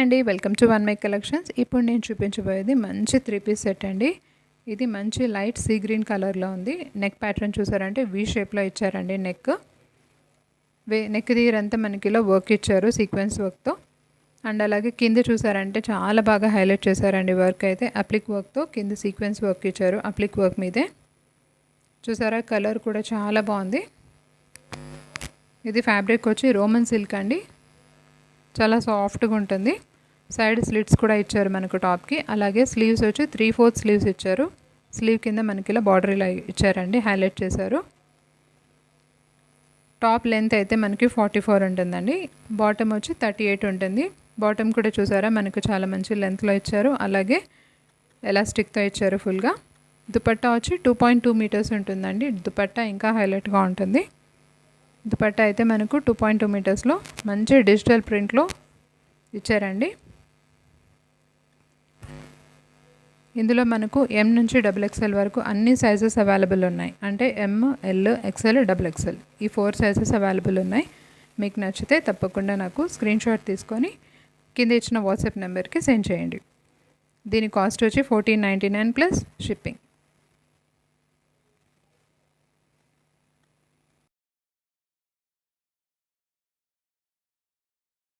Hi అండి, welcome to one my collections. ఇప్పుడు నేను చూపించబోయేది మంచి 3 పీస్ సెట్ అండి. ఇది మంచి లైట్ సీ గ్రీన్ కలర్లో ఉంది. నెక్ ప్యాటర్న్ చూసారంటే వీ షేప్లో ఇచ్చారండి. నెక్ దగ్గరంతా మనకి ఇలా వర్క్ ఇచ్చారు సీక్వెన్స్ వర్క్తో. అండ్ అలాగే కింద చూసారంటే చాలా బాగా హైలైట్ చేశారండి. వర్క్ అయితే అప్లిక్ వర్క్తో కింద సీక్వెన్స్ వర్క్ ఇచ్చారు. అప్లిక్ వర్క్ మీదే చూసారా, కలర్ కూడా చాలా బాగుంది. ఇది ఫ్యాబ్రిక్ వచ్చి రోమన్ సిల్క్ అండి, చాలా సాఫ్ట్గా ఉంటుంది. సైడ్ స్లిట్స్ కూడా ఇచ్చారు మనకు టాప్కి. అలాగే స్లీవ్స్ వచ్చి 3/4 స్లీవ్స్ ఇచ్చారు. స్లీవ్ కింద మనకి ఇలా బార్డర్ ఇలా ఇచ్చారండి, హైలైట్ చేశారు. టాప్ లెంత్ అయితే మనకి 44 ఉంటుందండి. బాటమ్ వచ్చి 38 ఉంటుంది. బాటమ్ కూడా చూసారా మనకు చాలా మంచి లెంత్లో ఇచ్చారు. అలాగే ఎలాస్టిక్తో ఇచ్చారు ఫుల్గా. దుపట్టా వచ్చి 2.2 మీటర్స్ ఉంటుందండి. దుపట్టా ఇంకా హైలైట్గా ఉంటుంది. దుపట్టా అయితే మనకు 2.2 మీటర్స్లో మంచి డిజిటల్ ప్రింట్లో ఇచ్చారండి. ఇందులో మనకు M నుంచి XXL వరకు అన్ని సైజెస్ అవైలబుల్ ఉన్నాయి. అంటే M, L, XL, XXL ఈ 4 సైజెస్ అవైలబుల్ ఉన్నాయి. మీకు నచ్చితే తప్పకుండా నాకు స్క్రీన్ షాట్ తీసుకొని కింద ఇచ్చిన వాట్సాప్ నెంబర్కి సెండ్ చేయండి. దీని కాస్ట్ వచ్చి 1499 ప్లస్ షిప్పింగ్.